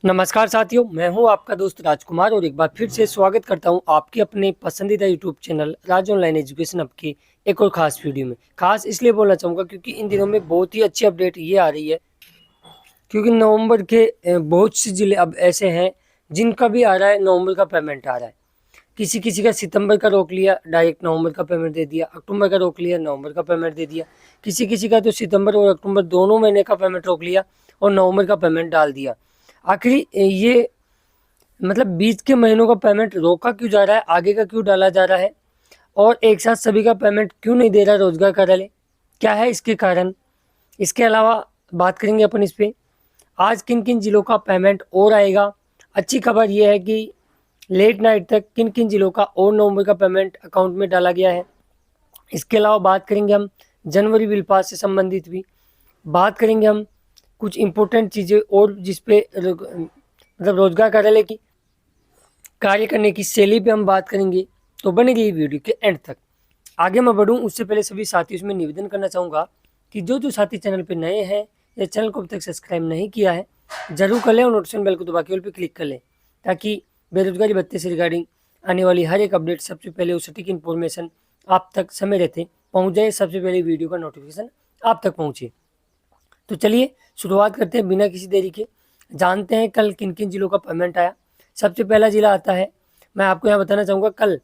नमस्कार साथियों, मैं हूं आपका दोस्त राजकुमार और एक बार फिर से स्वागत करता हूं आपके अपने पसंदीदा यूट्यूब चैनल राज ऑनलाइन एजुकेशन हब की एक और ख़ास वीडियो में। ख़ास इसलिए बोलना चाहूँगा क्योंकि इन दिनों में बहुत ही अच्छी अपडेट ये आ रही है, क्योंकि नवंबर के बहुत से ज़िले अब ऐसे हैं जिनका भी आ रहा है, नवंबर का पेमेंट आ रहा है। किसी-किसी का सितंबर का रोक लिया, डायरेक्ट नवंबर का पेमेंट दे दिया, अक्टूबर का रोक लिया, नवंबर का पेमेंट दे दिया। किसी-किसी का तो सितंबर और अक्टूबर दोनों महीने का पेमेंट रोक लिया और नवंबर का पेमेंट डाल दिया। आखिर ये मतलब बीच के महीनों का पेमेंट रोका क्यों जा रहा है, आगे का क्यों डाला जा रहा है और एक साथ सभी का पेमेंट क्यों नहीं दे रहा रोजगार कार्यालय, क्या है इसके कारण? इसके अलावा बात करेंगे अपन इस पे। आज किन किन जिलों का पेमेंट और आएगा। अच्छी खबर यह है कि लेट नाइट तक किन किन जिलों का और नवंबर का पेमेंट अकाउंट में डाला गया है। इसके अलावा बात करेंगे हम जनवरी बिल पास से संबंधित भी बात करेंगे हम कुछ इम्पोर्टेंट चीज़ें और जिस पे मतलब रोजगार कार्यालय की कार्य करने की शैली पे हम बात करेंगे। तो बनेगी वीडियो के एंड तक। आगे मैं बढ़ूँ उससे पहले सभी साथियों से मैं निवेदन करना चाहूँगा कि जो साथी चैनल पे नए हैं या चैनल को अब तक सब्सक्राइब नहीं किया है जरूर कर लें और नोटिफिकेशन बेल को दबा के ऑल पे क्लिक कर लें, ताकि बेरोजगारी भत्ते से रिगार्डिंग आने वाली हर एक अपडेट सबसे पहले उस सटीक इन्फॉर्मेशन आप तक समय रहते पहुँच जाए, सबसे पहले वीडियो का नोटिफिकेशन आप तक पहुँचे। तो चलिए शुरुआत करते हैं बिना किसी देरी के। जानते हैं कल किन किन जिलों का पेमेंट आया। सबसे पहला जिला आता है, मैं आपको यहाँ बताना चाहूँगा, कल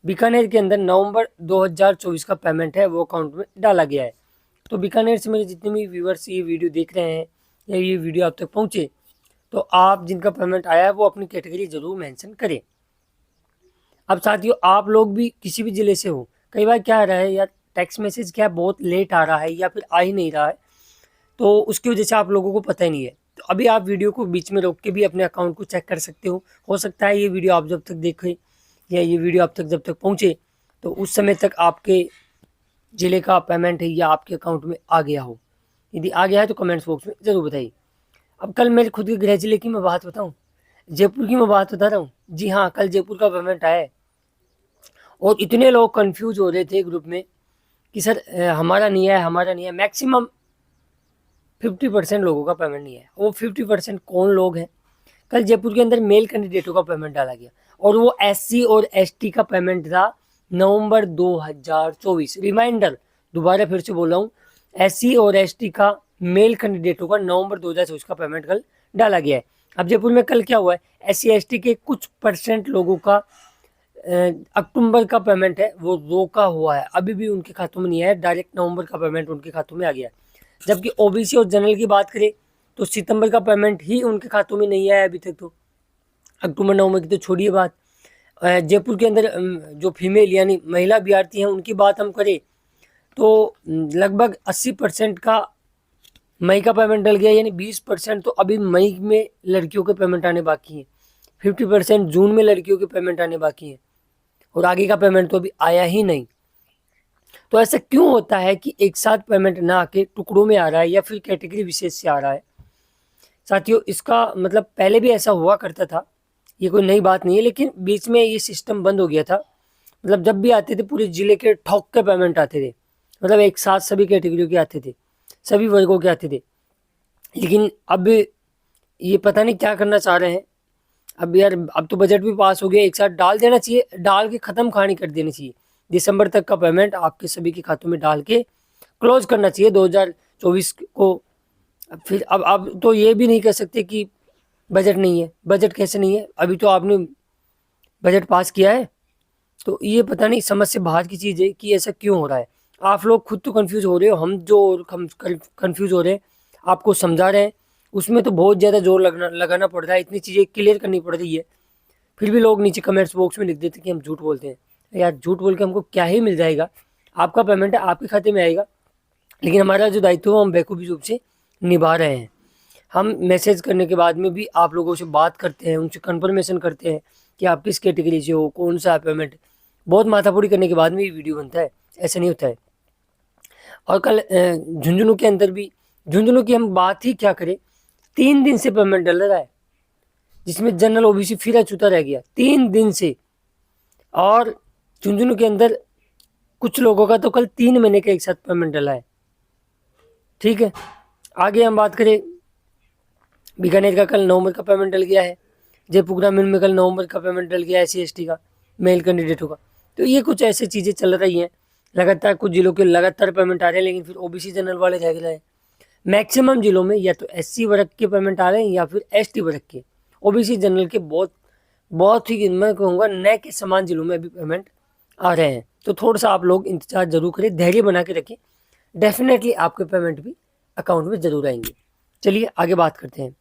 बीकानेर के अंदर नवंबर 2024 का पेमेंट है वो अकाउंट में डाला गया है। तो बीकानेर से मेरे जितने भी व्यूअर्स ये वीडियो देख रहे हैं या ये वीडियो आप तक पहुँचे, तो आप जिनका पेमेंट आया है वो अपनी कैटेगरी ज़रूर मेंशन करें। अब साथियों, आप लोग भी किसी भी ज़िले से हो, कई बार क्या आ रहा है यार, टेक्स्ट मैसेज क्या बहुत लेट आ रहा है या फिर आ ही नहीं रहा है, तो उसकी वजह से आप लोगों को पता ही नहीं है। तो अभी आप वीडियो को बीच में रोक के भी अपने अकाउंट को चेक कर सकते हो सकता है ये वीडियो आप जब तक देखें या ये वीडियो आप तक जब तक पहुँचे तो उस समय तक आपके ज़िले का पेमेंट है या आपके अकाउंट में आ गया हो। यदि आ गया है तो कमेंट्स बॉक्स में ज़रूर बताइए। अब कल मेरे खुद के गृह ज़िले की मैं बात बताऊँ, जयपुर की मैं बात बता रहा हूँ। जी हाँ, कल जयपुर का पेमेंट आया है और इतने लोग कन्फ्यूज़ हो रहे थे ग्रुप में कि सर हमारा नहीं है, हमारा नहीं है। मैक्सिमम 50% लोगों का पेमेंट नहीं है। वो 50% कौन लोग हैं? कल जयपुर के अंदर मेल कैंडिडेटों का पेमेंट डाला गया और वो एससी और एसटी का पेमेंट था नवंबर 2024। रिमाइंडर दोबारा फिर से बोल रहा हूँ, एससी और एसटी का मेल कैंडिडेटों का नवंबर 2024 का पेमेंट कल डाला गया है। अब जयपुर में कल क्या हुआ है, एससी एसटी के कुछ परसेंट लोगों का अक्टूबर का पेमेंट है वो रोका हुआ है, अभी भी उनके खातों में नहीं आया, डायरेक्ट नवंबर का पेमेंट उनके खातों में आ गया है। जबकि ओबीसी और जनरल की बात करें तो सितंबर का पेमेंट ही उनके खातों में नहीं आया अभी तक। तो अक्टूबर नवंबर की तो छोड़िए बात। जयपुर के अंदर जो फीमेल यानी महिला अभ्यर्थी हैं उनकी बात हम करें तो लगभग 80% का मई का पेमेंट डल गया, यानी 20% तो अभी मई में लड़कियों के पेमेंट आने बाकी हैं, 50% जून में लड़कियों के पेमेंट आने बाकी हैं और आगे का पेमेंट तो अभी आया ही नहीं। तो ऐसा क्यों होता है कि एक साथ पेमेंट ना आके टुकड़ों में आ रहा है या फिर कैटेगरी विशेष से आ रहा है? साथियों, इसका मतलब पहले भी ऐसा हुआ करता था, ये कोई नई बात नहीं है, लेकिन बीच में ये सिस्टम बंद हो गया था। मतलब जब भी आते थे पूरे जिले के ठोक के पेमेंट आते थे, मतलब एक साथ सभी कैटेगरियों के आते थे, सभी वर्गों के आते थे। लेकिन अब ये पता नहीं क्या करना चाह रहे हैं। अब यार, अब तो बजट भी पास हो गया, एक साथ डाल देना चाहिए, डाल के ख़त्म कहानी कर देनी चाहिए। दिसंबर तक का पेमेंट आपके सभी के खातों में डाल के क्लोज करना चाहिए 2024 को। फिर अब तो ये भी नहीं कह सकते कि बजट नहीं है। बजट कैसे नहीं है, अभी तो आपने बजट पास किया है। तो ये पता नहीं समझ से बाहर की चीज़ है कि ऐसा क्यों हो रहा है। आप लोग खुद तो कंफ्यूज हो रहे हो, हम जो कंफ्यूज हो रहे हैं आपको समझा रहे हैं, उसमें तो बहुत ज़्यादा जोर लगाना पड़ रहा है, इतनी चीज़ें क्लियर करनी पड़ रही है। फिर भी लोग नीचे कमेंट्स बॉक्स में लिख देते कि हम झूठ बोलते हैं। यार, झूठ बोल के हमको क्या ही मिल जाएगा? आपका पेमेंट है, आपके खाते में आएगा, लेकिन हमारा जो दायित्व है हम बेखूबी रूप से निभा रहे हैं। हम मैसेज करने के बाद में भी आप लोगों से बात करते हैं, उनसे कंफर्मेशन करते हैं कि आप किस कैटेगरी से हो, कौन सा पेमेंट। बहुत माथापड़ी करने के बाद में ये वीडियो बनता है, ऐसा नहीं होता है। और कल झुंझुनू के अंदर भी, झुंझुनू की हम बात ही क्या करें, 3 दिन से पेमेंट डल रहा है, जिसमें जनरल ओबीसी फिर अछूता रह गया 3 दिन से। और झुंझुनू के अंदर कुछ लोगों का तो कल 3 महीने का एक साथ पेमेंट डला है। ठीक है, आगे हम बात करें बीकानेर का कल नवंबर का पेमेंट डल गया है। जयपुर ग्रामीण में कल नवंबर का पेमेंट डल गया है SC/ST का, मेल कैंडिडेटों का। तो ये कुछ ऐसी चीज़ें चल रही हैं। लगातार कुछ जिलों के लगातार पेमेंट आ रहे हैं, लेकिन फिर OBC जनरल वाले रह रहे हैं। मैक्सिमम जिलों में या तो SC वर्ग के पेमेंट आ रहे हैं या फिर ST वर्ग के। OBC जनरल के बहुत ही मैं कहूँगा नए के समान जिलों में अभी पेमेंट आ रहे हैं। तो थोड़ा सा आप लोग इंतजार जरूर करें, धैर्य बना के रखें, डेफिनेटली आपके पेमेंट भी अकाउंट में जरूर आएंगे। चलिए आगे बात करते हैं।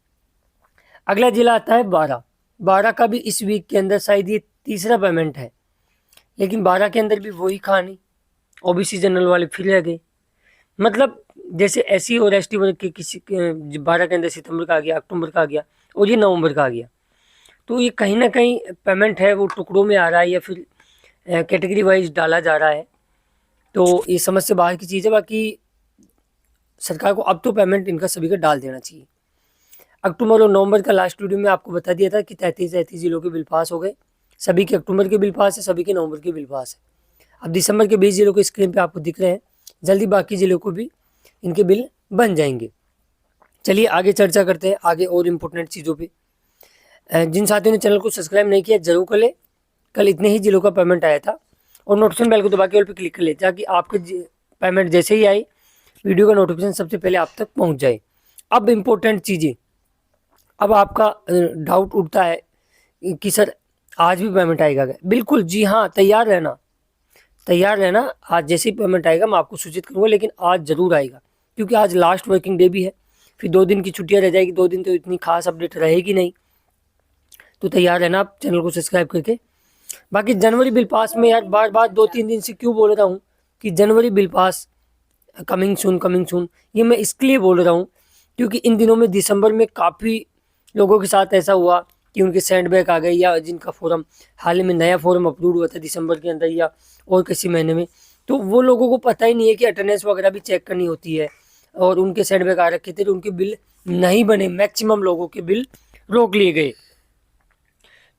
अगला जिला आता है 12 का भी इस वीक के अंदर शायद ये तीसरा पेमेंट है, लेकिन 12 के अंदर भी वही कहानी, OBC जनरल वाले फिर रह गए। मतलब जैसे SC और ST वर्ग के किसी 12 के अंदर सितंबर का आ गया, अक्टूबर का आ गया और ये नवंबर का आ गया। तो ये कहीं ना कहीं पेमेंट है वो टुकड़ों में आ रहा है या फिर कैटेगरी वाइज डाला जा रहा है। तो ये समझ से बाहर की चीज़ है। बाकी सरकार को अब तो पेमेंट इनका सभी का डाल देना चाहिए। अक्टूबर और नवंबर का लास्ट वीडियो में आपको बता दिया था कि 33 जिलों के बिल पास हो गए। सभी के अक्टूबर के बिल पास है, सभी के नवंबर के बिल पास है। अब दिसंबर के 20 जिलों के स्क्रीन पे आपको दिख रहे हैं। जल्दी बाकी जिलों को भी इनके बिल बन जाएंगे। चलिए आगे चर्चा करते हैं आगे और इम्पोर्टेंट चीज़ों पे। जिन साथियों ने चैनल को सब्सक्राइब नहीं किया जरूर कर ले। कल इतने ही जिलों का पेमेंट आया था। और नोटिफिकेशन बेल को दबा के ऑल पे क्लिक कर ले, ताकि आपके पेमेंट जैसे ही आई वीडियो का नोटिफिकेशन सबसे पहले आप तक पहुंच जाए। अब इम्पोर्टेंट चीज़ें, अब आपका डाउट उठता है कि सर आज भी पेमेंट आएगा क्या? बिल्कुल जी हाँ, तैयार रहना। आज जैसे ही पेमेंट आएगा मैं आपको सूचित करूँगा, लेकिन आज ज़रूर आएगा, क्योंकि आज लास्ट वर्किंग डे भी है। फिर 2 दिन की छुट्टियाँ रह जाएगी, 2 दिन तो इतनी खास अपडेट रहेगी नहीं। तो तैयार रहना आप चैनल को सब्सक्राइब करके। बाकी जनवरी बिल पास में यार बार बार 2-3 दिन से क्यों बोल रहा हूँ कि जनवरी बिल पास कमिंग सून, ये मैं इसके लिए बोल रहा हूँ क्योंकि इन दिनों में दिसंबर में काफ़ी लोगों के साथ ऐसा हुआ कि उनके सेंडबैक आ गए, या जिनका फॉर्म हाल ही में नया फॉर्म अप्रूव हुआ था दिसंबर के अंदर या और किसी महीने में, तो वो लोगों को पता ही नहीं है कि अटेंडेंस वगैरह भी चेक करनी होती है, और उनके सेंडबैक आ रखे थे तो उनके बिल नहीं बने। मैक्सिमम लोगों के बिल रोक लिए गए।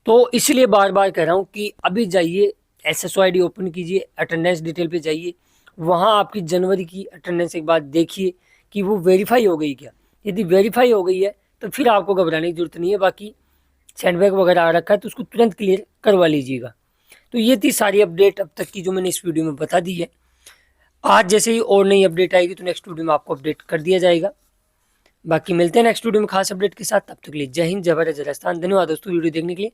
तो इसलिए बार बार कह रहा हूँ कि अभी जाइए SSOID ओपन कीजिए, अटेंडेंस डिटेल पे जाइए, वहाँ आपकी जनवरी की अटेंडेंस एक बार देखिए कि वो वेरीफाई हो गई क्या। यदि वेरीफाई हो गई है तो फिर आपको घबराने की जरूरत नहीं है। बाकी सेंडबैक वगैरह आ रखा है तो उसको तुरंत क्लियर करवा लीजिएगा। तो ये थी सारी अपडेट अब तक की जो मैंने इस वीडियो में बता दी है। आज जैसे ही और नई अपडेट आएगी तो नेक्स्ट वीडियो में आपको अपडेट कर दिया जाएगा। बाकी मिलते हैं नेक्स्ट वीडियो में खास अपडेट के साथ। तब तक के लिए जय हिंद, जय भारत, जय राजस्थान। धन्यवाद दोस्तों वीडियो देखने के लिए।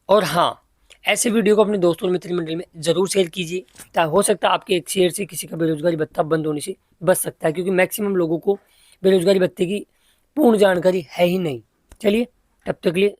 और हाँ, ऐसे वीडियो को अपने दोस्तों और मित्र मंडली में ज़रूर शेयर कीजिए। हो सकता है आपके एक शेयर से किसी का बेरोजगारी भत्ता बंद होने से बच सकता है, क्योंकि मैक्सिमम लोगों को बेरोजगारी भत्ते की पूर्ण जानकारी है ही नहीं। चलिए तब तक के लिए